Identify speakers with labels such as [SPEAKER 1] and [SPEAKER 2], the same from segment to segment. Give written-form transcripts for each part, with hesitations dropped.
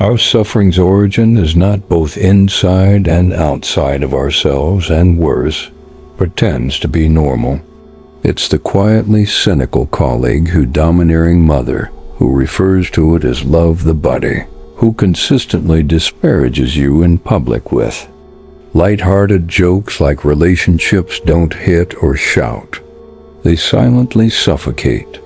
[SPEAKER 1] Our suffering's origin is not both inside and outside of ourselves, and worse, pretends to be normal. It's the quietly cynical colleague who domineering mother who refers to it as love the body, who consistently disparages you in public with light-hearted jokes like relationships don't hit or shout. They silently suffocate.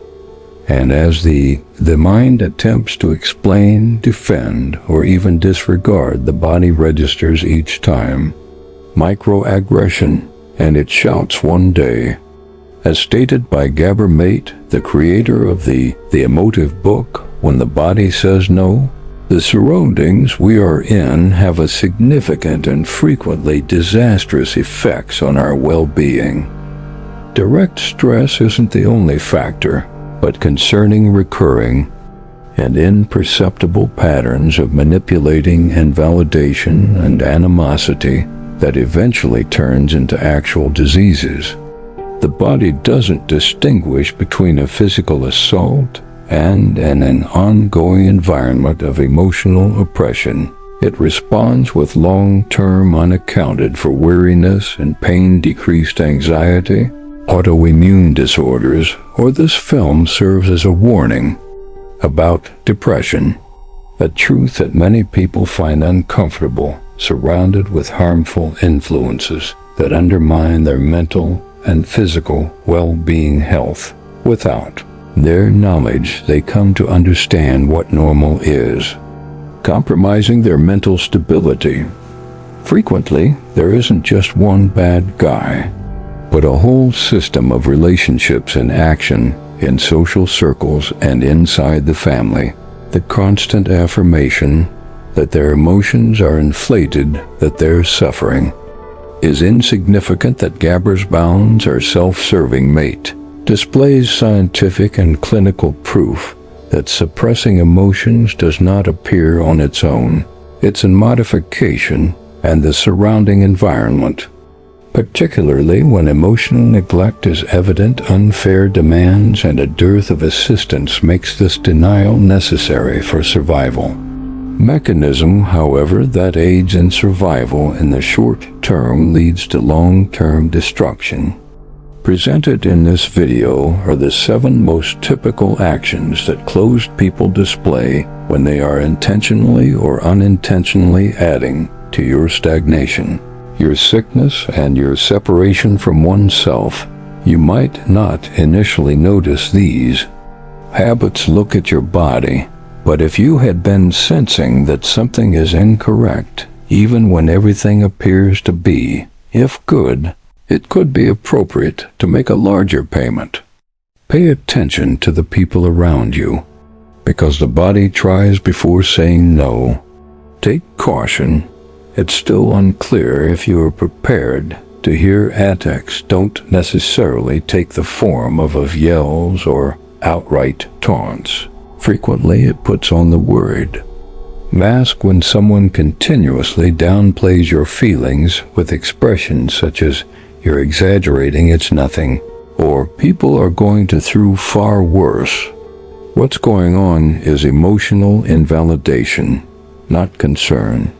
[SPEAKER 1] And as the mind attempts to explain, defend, or even disregard, the body registers each time. Microaggression, and it shouts one day. As stated by Gabor Mate, the creator of the emotive book, When the Body Says No, the surroundings we are in have a significant and frequently disastrous effects on our well-being. Direct stress isn't the only factor, but concerning recurring and imperceptible patterns of manipulating and validation and animosity that eventually turns into actual diseases. The body doesn't distinguish between a physical assault and an ongoing environment of emotional oppression. It responds with long-term unaccounted for weariness and pain-decreased anxiety, autoimmune disorders, or this film serves as a warning about depression, a truth that many people find uncomfortable, surrounded with harmful influences that undermine their mental and physical well-being health. Without their knowledge, they come to understand what normal is, compromising their mental stability. Frequently, there isn't just one bad guy, but a whole system of relationships in action in social circles and inside the family. The constant affirmation that their emotions are inflated, that they're suffering, is insignificant, that Gabor's bounds are self-serving Mate displays scientific and clinical proof that suppressing emotions does not appear on its own. It's a modification and the surrounding environment. Particularly when emotional neglect is evident, unfair demands and a dearth of assistance makes this denial necessary for survival. Mechanism, however, that aids in survival in the short term leads to long-term destruction. Presented in this video are the 7 most typical actions that closed people display when they are intentionally or unintentionally adding to your stagnation, your sickness, and your separation from oneself. You might not initially notice these habits. Look at your body, but if you had been sensing that something is incorrect, even when everything appears to be, if good, it could be appropriate to make a larger payment. Pay attention to the people around you, because the body tries before saying no. Take caution. It's still unclear if you are prepared to hear attacks don't necessarily take the form of yells or outright taunts. Frequently it puts on the word mask when someone continuously downplays your feelings with expressions such as "You're exaggerating, it's nothing," or "People are going through far worse." What's going on is emotional invalidation, not concern.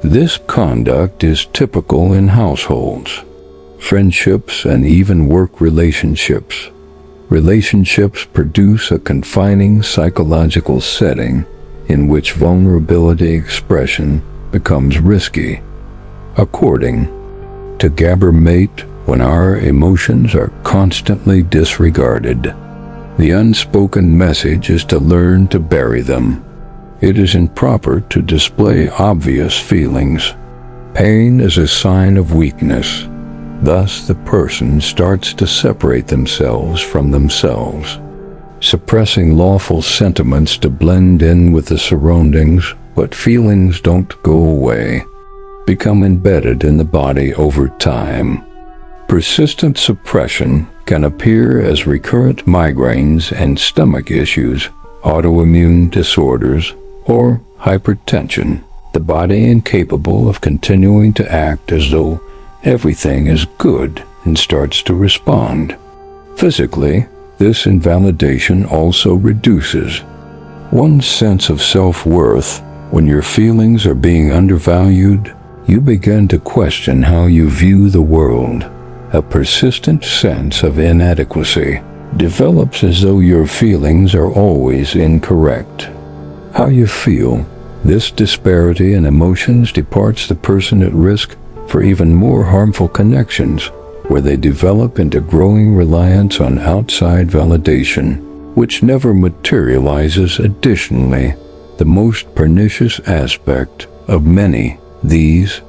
[SPEAKER 1] This conduct is typical in households, friendships, and even work relationships. Relationships produce a confining psychological setting in which vulnerability expression becomes risky. According to Gabor Mate, when our emotions are constantly disregarded, the unspoken message is to learn to bury them. It is improper to display obvious feelings. Pain is a sign of weakness. Thus, the person starts to separate themselves from themselves, suppressing lawful sentiments to blend in with the surroundings, but feelings don't go away, become embedded in the body over time. Persistent suppression can appear as recurrent migraines and stomach issues, autoimmune disorders, or hypertension. The body incapable of continuing to act as though everything is good and starts to respond. Physically, this invalidation also reduces one's sense of self-worth When your feelings are being undervalued, you begin to question how you view the world. A persistent sense of inadequacy develops as though your feelings are always incorrect. How you feel, this disparity in emotions departs the person at risk for even more harmful connections, where they develop into growing reliance on outside validation, which never materializes. Additionally, the most pernicious aspect of many these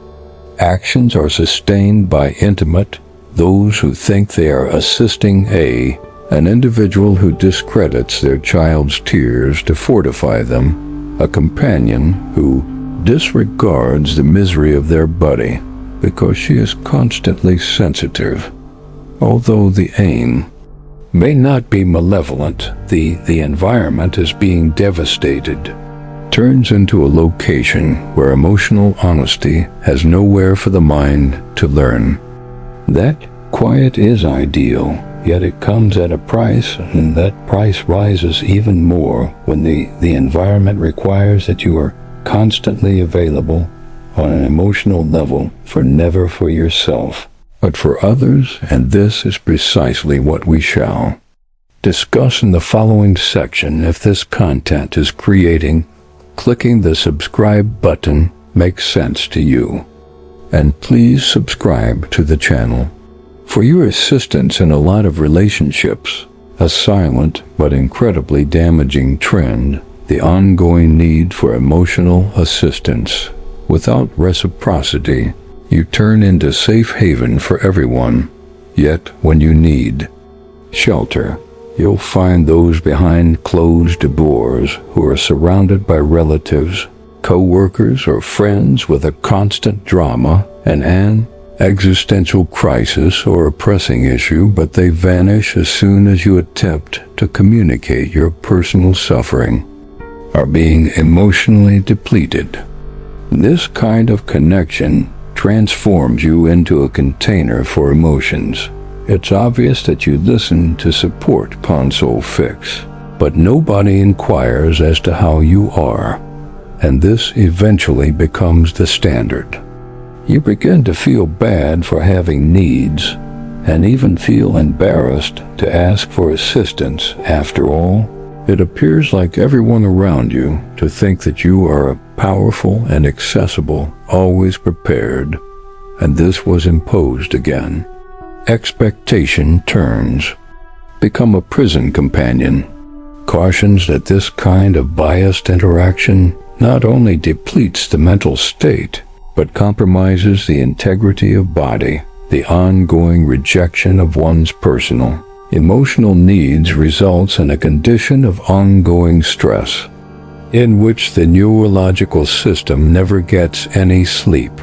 [SPEAKER 1] actions are sustained by intimate, those who think they are assisting an individual who discredits their child's tears to fortify them, a companion who disregards the misery of their buddy because she is constantly sensitive. Although the aim may not be malevolent, the environment is being devastated, turns into a location where emotional honesty has nowhere for the mind to learn. That quiet is ideal, yet it comes at a price, and that price rises even more when the environment requires that you are constantly available on an emotional level, never for yourself, but for others. And this is precisely what we shall discuss in the following section. If this content is clicking the subscribe button makes sense to you, and please subscribe to the channel. For your assistance in a lot of relationships, a silent but incredibly damaging trend, the ongoing need for emotional assistance. Without reciprocity, you turn into safe haven for everyone. Yet, when you need shelter, you'll find those behind closed doors who are surrounded by relatives, co-workers, or friends with a constant drama and an existential crisis or a pressing issue, but they vanish as soon as you attempt to communicate your personal suffering, are being emotionally depleted. This kind of connection transforms you into a container for emotions. It's obvious that you listen to support console fix, but nobody inquires as to how you are, and this eventually becomes the standard. You begin to feel bad for having needs, and even feel embarrassed to ask for assistance. After all, it appears like everyone around you to think that you are powerful and accessible, always prepared, and this was imposed again. Expectation turns, become a prison companion. Cautions that this kind of biased interaction not only depletes the mental state, but compromises the integrity of body. The ongoing rejection of one's personal, emotional needs results in a condition of ongoing stress, in which the neurological system never gets any sleep.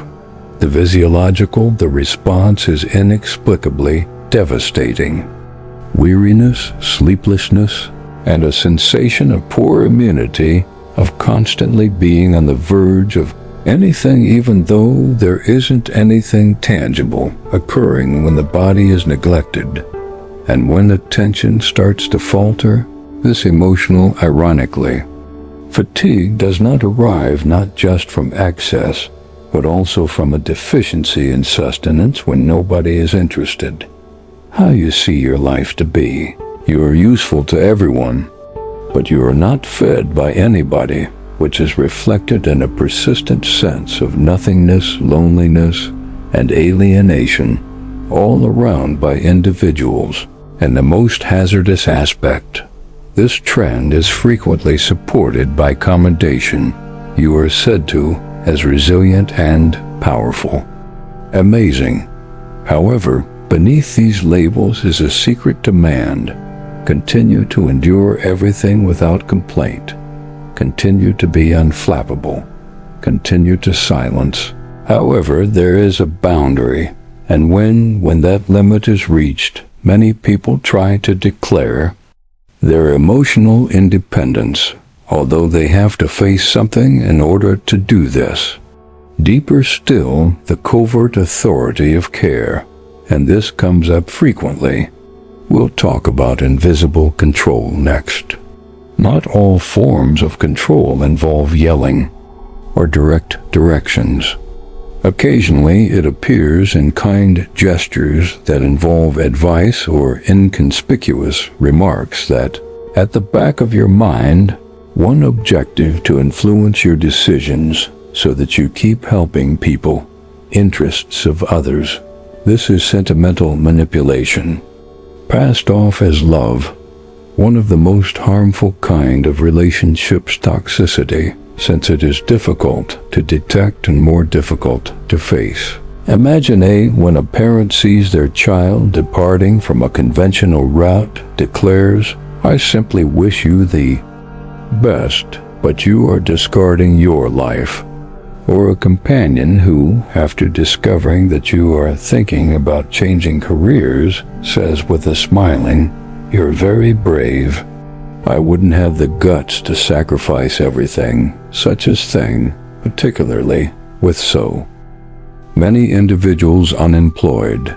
[SPEAKER 1] The physiological, the response is inexplicably devastating. Weariness, sleeplessness, and a sensation of poor immunity, of constantly being on the verge of anything, even though there isn't anything tangible occurring when the body is neglected. And when attention starts to falter, this emotional, ironically, fatigue does not arrive not just from excess, but also from a deficiency in sustenance when nobody is interested. How you see your life to be. You are useful to everyone, but you are not fed by anybody, which is reflected in a persistent sense of nothingness, loneliness, and alienation, all around by individuals. And the most hazardous aspect, this trend is frequently supported by commendation. You are said to as resilient and powerful. Amazing. However, beneath these labels is a secret demand. Continue to endure everything without complaint. Continue to be unflappable. Continue to silence. However, there is a boundary, and when that limit is reached, many people try to declare their emotional independence, although they have to face something in order to do this. Deeper still, the covert authority of care, and this comes up frequently. We'll talk about invisible control next. Not all forms of control involve yelling. or direct directions. Occasionally, it appears in kind gestures that involve advice or inconspicuous remarks that, at the back of your mind, one objective to influence your decisions so that you keep helping people, interests of others. This is sentimental manipulation, passed off as love, one of the most harmful kind of relationships toxicity, since it is difficult to detect and more difficult to face. Imagine when a parent sees their child departing from a conventional route, declares, "I simply wish you the best, but you are discarding your life." Or a companion who, after discovering that you are thinking about changing careers, says with a smiling, "You're very brave. I wouldn't have the guts to sacrifice everything, such a thing, particularly with so many individuals unemployed."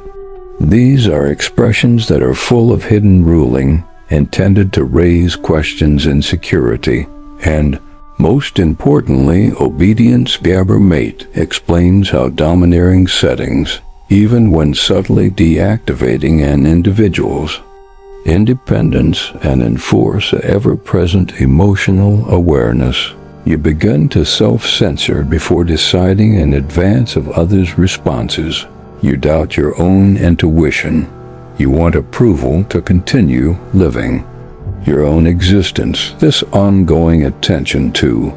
[SPEAKER 1] These are expressions that are full of hidden ruling, intended to raise questions, insecurity, and, most importantly, obedience. Mate explains how domineering settings, even when subtly deactivating an individual's independence and enforce an ever-present emotional awareness. You begin to self-censor before deciding in advance of others' responses. You doubt your own intuition. You want approval to continue living your own existence. This ongoing attention to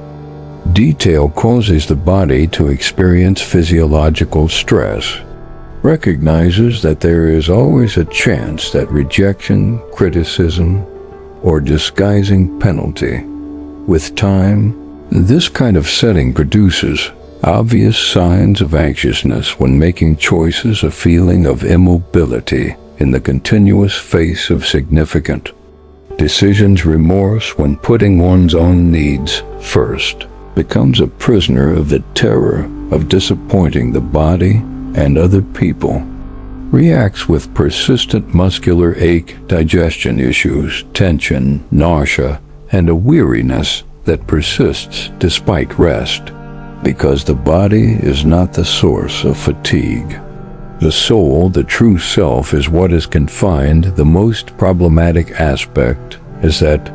[SPEAKER 1] detail causes the body to experience physiological stress, recognizes that there is always a chance that rejection, criticism, or disguising penalty. With time, this kind of setting produces obvious signs of anxiousness when making choices, a feeling of immobility in the continuous face of significant decisions, remorse when putting one's own needs first, becomes a prisoner of the terror of disappointing the body and other people, reacts with persistent muscular ache, digestion issues, tension, nausea, and a weariness that persists despite rest, because the body is not the source of fatigue. The soul, the true self, is what is confined. The most problematic aspect is that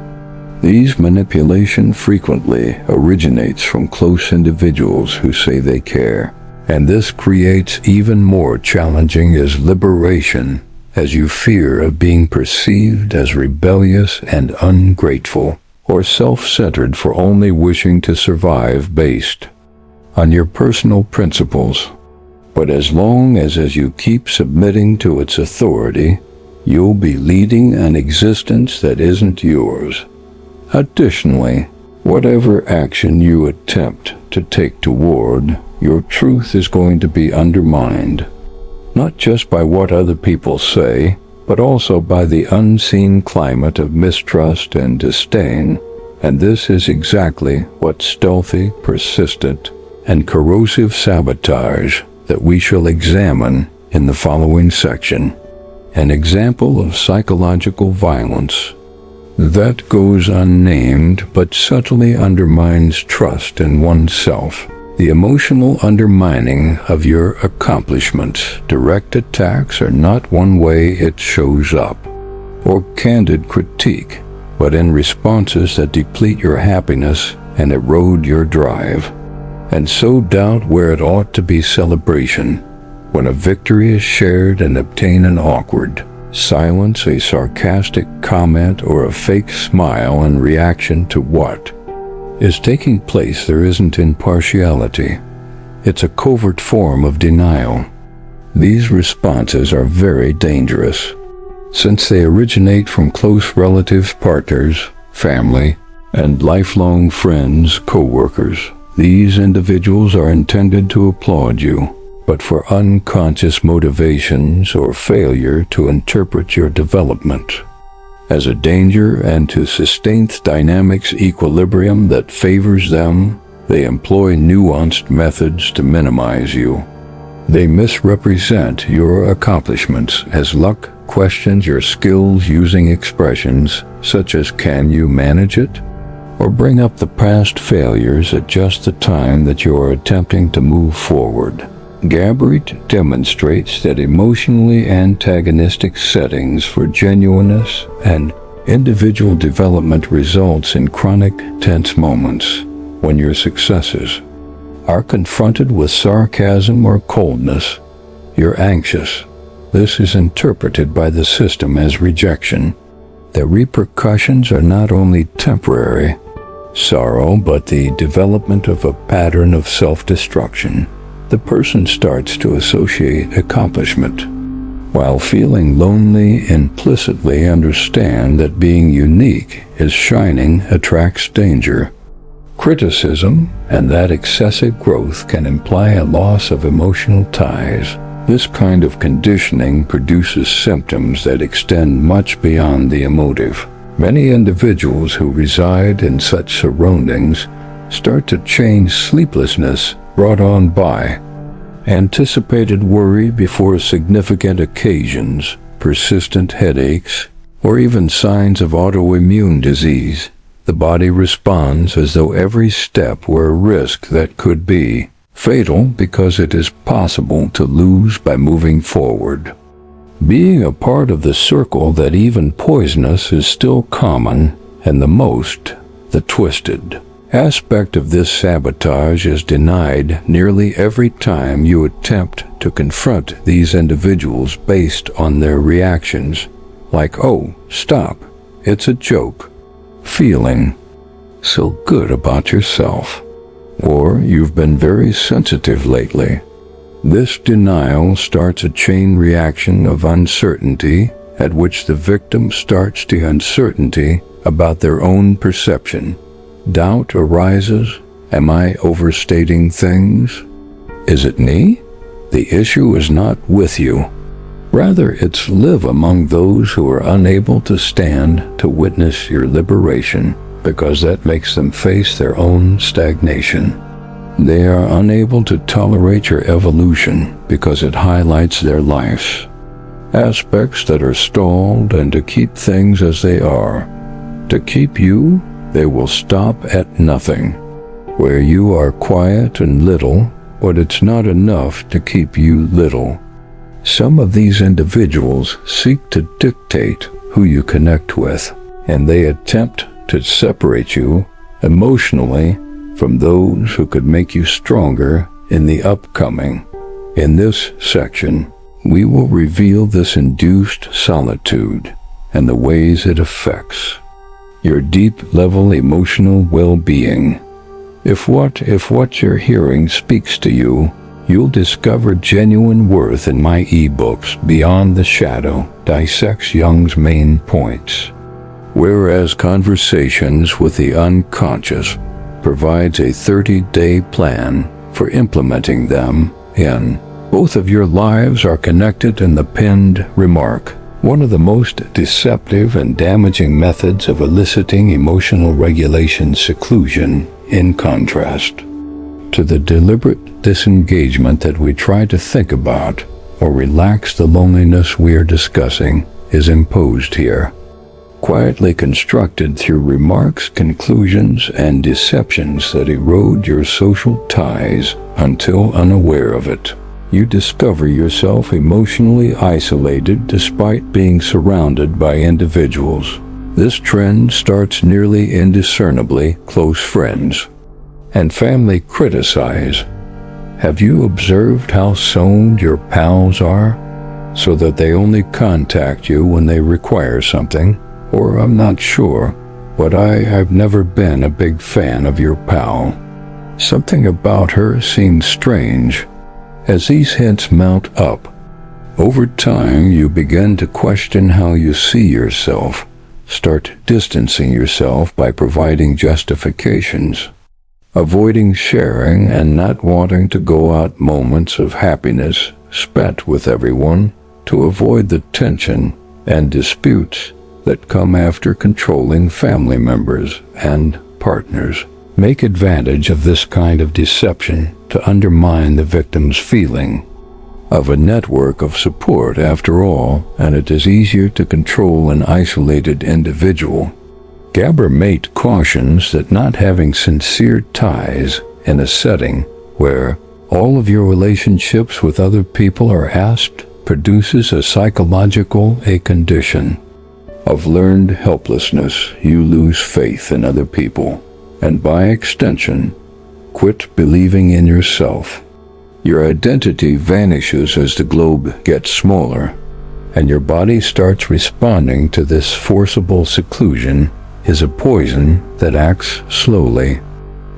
[SPEAKER 1] these manipulation frequently originates from close individuals who say they care. And this creates even more challenging is liberation, as you fear of being perceived as rebellious and ungrateful, or self-centered for only wishing to survive based on your personal principles. But as long as you keep submitting to its authority, you'll be leading an existence that isn't yours. Additionally, whatever action you attempt to take toward your truth is going to be undermined, not just by what other people say, but also by the unseen climate of mistrust and disdain. And this is exactly what stealthy, persistent, and corrosive sabotage that we shall examine in the following section. An example of psychological violence that goes unnamed but subtly undermines trust in oneself. The emotional undermining of your accomplishments. Direct attacks are not one way it shows up, or candid critique, but in responses that deplete your happiness and erode your drive, and sow doubt where it ought to be celebration. When a victory is shared and obtain an awkward silence, a sarcastic comment, or a fake smile in reaction to what is taking place, there isn't impartiality. It's a covert form of denial. These responses are very dangerous, since they originate from close relatives, partners, family, and lifelong friends, co-workers. These individuals are intended to applaud you, but for unconscious motivations or failure to interpret your development as a danger and to sustain dynamics equilibrium that favors them, they employ nuanced methods to minimize you. They misrepresent your accomplishments as luck, questions your skills using expressions such as "can you manage it?" or bring up the past failures at just the time that you are attempting to move forward. Gabriet demonstrates that emotionally antagonistic settings for genuineness and individual development results in chronic, tense moments when your successes are confronted with sarcasm or coldness. You're anxious. This is interpreted by the system as rejection. The repercussions are not only temporary sorrow, but the development of a pattern of self-destruction. The person starts to associate accomplishment. While feeling lonely, implicitly understand that being unique is shining attracts danger. Criticism and that excessive growth can imply a loss of emotional ties. This kind of conditioning produces symptoms that extend much beyond the emotive. Many individuals who reside in such surroundings start to change sleeplessness brought on by anticipated worry before significant occasions, persistent headaches, or even signs of autoimmune disease. The body responds as though every step were a risk that could be fatal because it is possible to lose by moving forward. Being a part of the circle that even poisonous is still common, and the twisted aspect of this sabotage is denied nearly every time you attempt to confront these individuals based on their reactions, like, "Oh, stop, it's a joke," feeling so good about yourself, or "You've been very sensitive lately." This denial starts a chain reaction of uncertainty at which the victim starts the uncertainty about their own perception. Doubt arises. Am I overstating things? Is it me? The issue is not with you. Rather, it's live among those who are unable to stand to witness your liberation, because that makes them face their own stagnation. They are unable to tolerate your evolution because it highlights their lives, aspects that are stalled, and to keep things as they are. To keep you, they will stop at nothing. Where you are quiet and little, but it's not enough to keep you little. Some of these individuals seek to dictate who you connect with, and they attempt to separate you emotionally from those who could make you stronger in the upcoming. In this section, we will reveal this induced solitude and the ways it affects your deep-level emotional well-being. If what you're hearing speaks to you, you'll discover genuine worth in my ebooks. Beyond the Shadow dissects Jung's main points, whereas Conversations with the Unconscious provides a 30-day plan for implementing them in. Both of your lives are connected in the pinned remark. One of the most deceptive and damaging methods of eliciting emotional regulation seclusion, in contrast to the deliberate disengagement that we try to think about or relax the loneliness we are discussing, is imposed here. Quietly constructed through remarks, conclusions, and deceptions that erode your social ties until unaware of it. You discover yourself emotionally isolated despite being surrounded by individuals. This trend starts nearly indiscernibly. Close friends and family criticize. Have you observed how sown your pals are, so that they only contact you when they require something? Or, I'm not sure, but I've never been a big fan of your pal. Something about her seems strange. As these hints mount up, over time you begin to question how you see yourself, start distancing yourself by providing justifications, avoiding sharing and not wanting to go out moments of happiness spent with everyone to avoid the tension and disputes that come after controlling family members and partners. Make advantage of this kind of deception to undermine the victim's feeling of a network of support after all, and it is easier to control an isolated individual. Mate cautions that not having sincere ties in a setting where all of your relationships with other people are asked produces a condition of learned helplessness. You lose faith in other people, and by extension, quit believing in yourself. Your identity vanishes as the globe gets smaller, and your body starts responding to this forcible seclusion is a poison that acts slowly.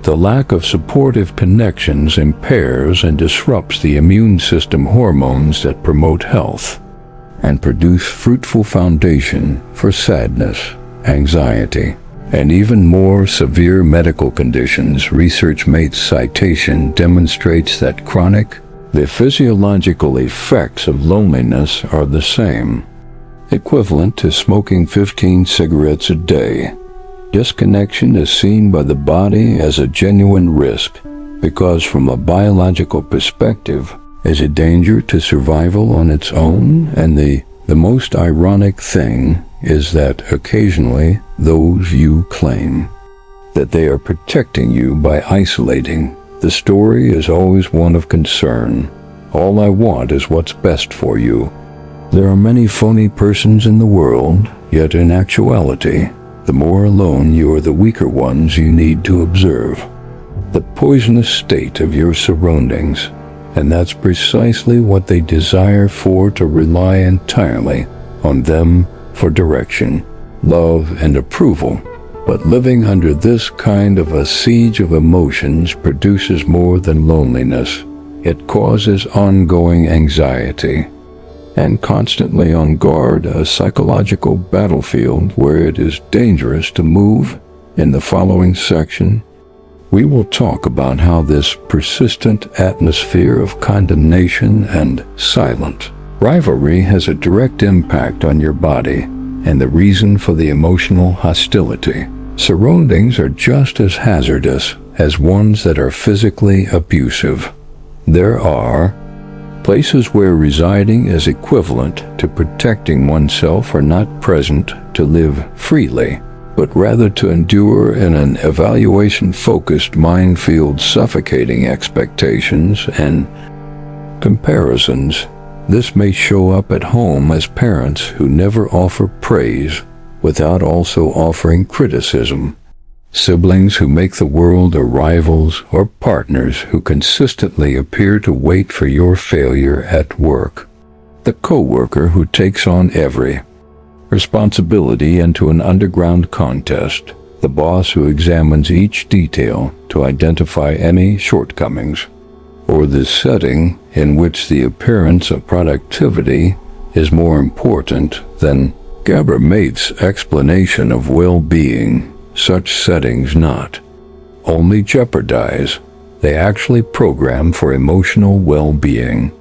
[SPEAKER 1] The lack of supportive connections impairs and disrupts the immune system hormones that promote health and produce fruitful foundation for sadness, anxiety, and even more severe medical conditions. Research Mate's citation demonstrates that the physiological effects of loneliness are the same, equivalent to smoking 15 cigarettes a day. Disconnection is seen by the body as a genuine risk because from a biological perspective is a danger to survival on its own, and the most ironic thing is that occasionally those you claim that they are protecting you by isolating. The story is always one of concern. All I want is what's best for you. There are many phony persons in the world, yet in actuality, the more alone you are, the weaker ones you need to observe the poisonous state of your surroundings, and that's precisely what they desire, to rely entirely on them for direction, love, and approval. But living under this kind of a siege of emotions produces more than loneliness. It causes ongoing anxiety, and constantly on guard, a psychological battlefield where it is dangerous to move. In the following section, we will talk about how this persistent atmosphere of condemnation and silent rivalry has a direct impact on your body and the reason for the emotional hostility. Surroundings are just as hazardous as ones that are physically abusive. There are places where residing is equivalent to protecting oneself are not present to live freely, but rather to endure in an evaluation-focused minefield, suffocating expectations and comparisons. This may show up at home as parents who never offer praise without also offering criticism, siblings who make the world their rivals, or partners who consistently appear to wait for your failure at work. The coworker who takes on every responsibility into an underground contest. The boss who examines each detail to identify any shortcomings. Or the setting in which the appearance of productivity is more important than Mate's explanation of well-being. Such settings not only jeopardize, they actually program for emotional well-being.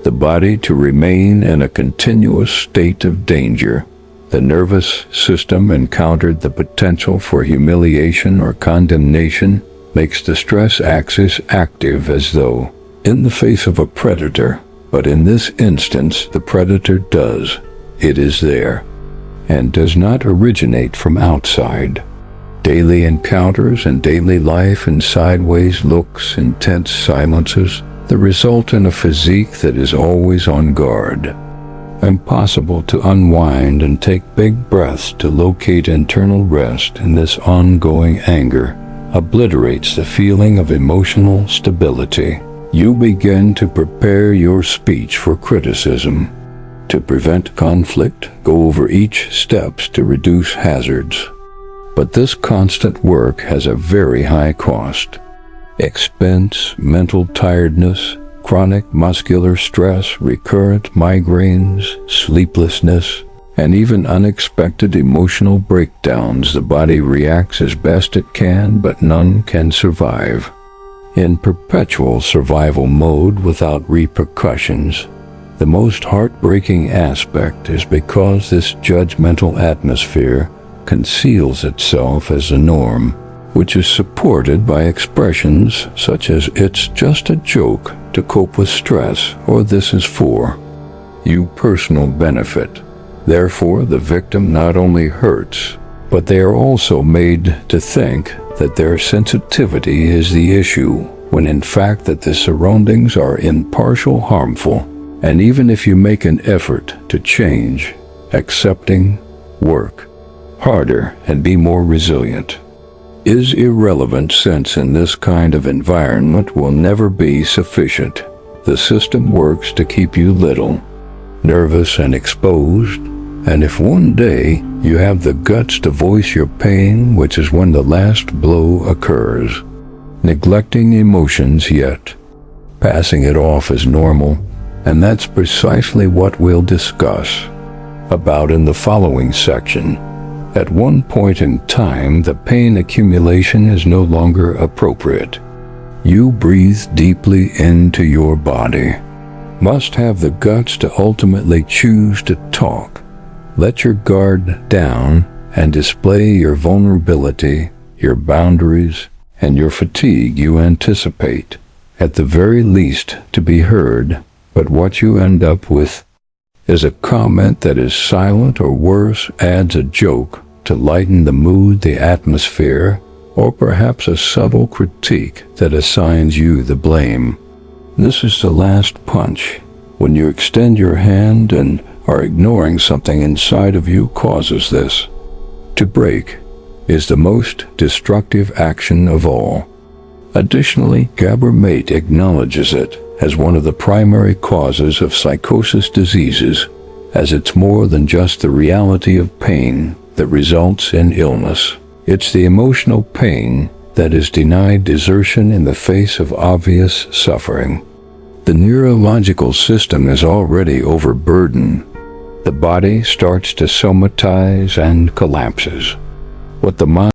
[SPEAKER 1] The body to remain in a continuous state of danger. The nervous system encountered the potential for humiliation or condemnation, makes the stress axis active as though in the face of a predator, but in this instance the predator does. It is there, and does not originate from outside. Daily encounters and daily life in sideways looks, intense silences, that result in a physique that is always on guard. Impossible to unwind and take big breaths to locate internal rest, and this ongoing anger obliterates the feeling of emotional stability. You begin to prepare your speech for criticism. To prevent conflict, go over each steps to reduce hazards. But this constant work has a very high cost. Expense, mental tiredness, chronic muscular stress, recurrent migraines, sleeplessness, and even unexpected emotional breakdowns. The body reacts as best it can, but none can survive. In perpetual survival mode without repercussions. The most heartbreaking aspect is because this judgmental atmosphere conceals itself as a norm, which is supported by expressions such as "it's just a joke" to cope with stress, or "this is for you personal benefit." Therefore, the victim not only hurts, but they are also made to think that their sensitivity is the issue, when in fact that the surroundings are impartial, harmful, and even if you make an effort to change, accepting, work harder and be more resilient, is irrelevant, since in this kind of environment will never be sufficient. The system works to keep you little, nervous and exposed, and if one day you have the guts to voice your pain, which is when the last blow occurs, neglecting emotions yet passing it off as normal, and that's precisely what we'll discuss about in the following section. At one point in time, the pain accumulation is no longer appropriate. You breathe deeply into your body, must have the guts to ultimately choose to talk, let your guard down, and display your vulnerability, your boundaries, and your fatigue. You anticipate, at the very least, to be heard, but what you end up with is a comment that is silent, or worse, adds a joke to lighten the mood, the atmosphere, or perhaps a subtle critique that assigns you the blame. This is the last punch. When you extend your hand and are ignoring something inside of you causes this. To break is the most destructive action of all. Additionally, Gabor-Mate acknowledges it as one of the primary causes of psychosis diseases, as it's more than just the reality of pain that results in illness. It's the emotional pain that is denied desertion in the face of obvious suffering. The neurological system is already overburdened. The body starts to somatize and collapses. What the mind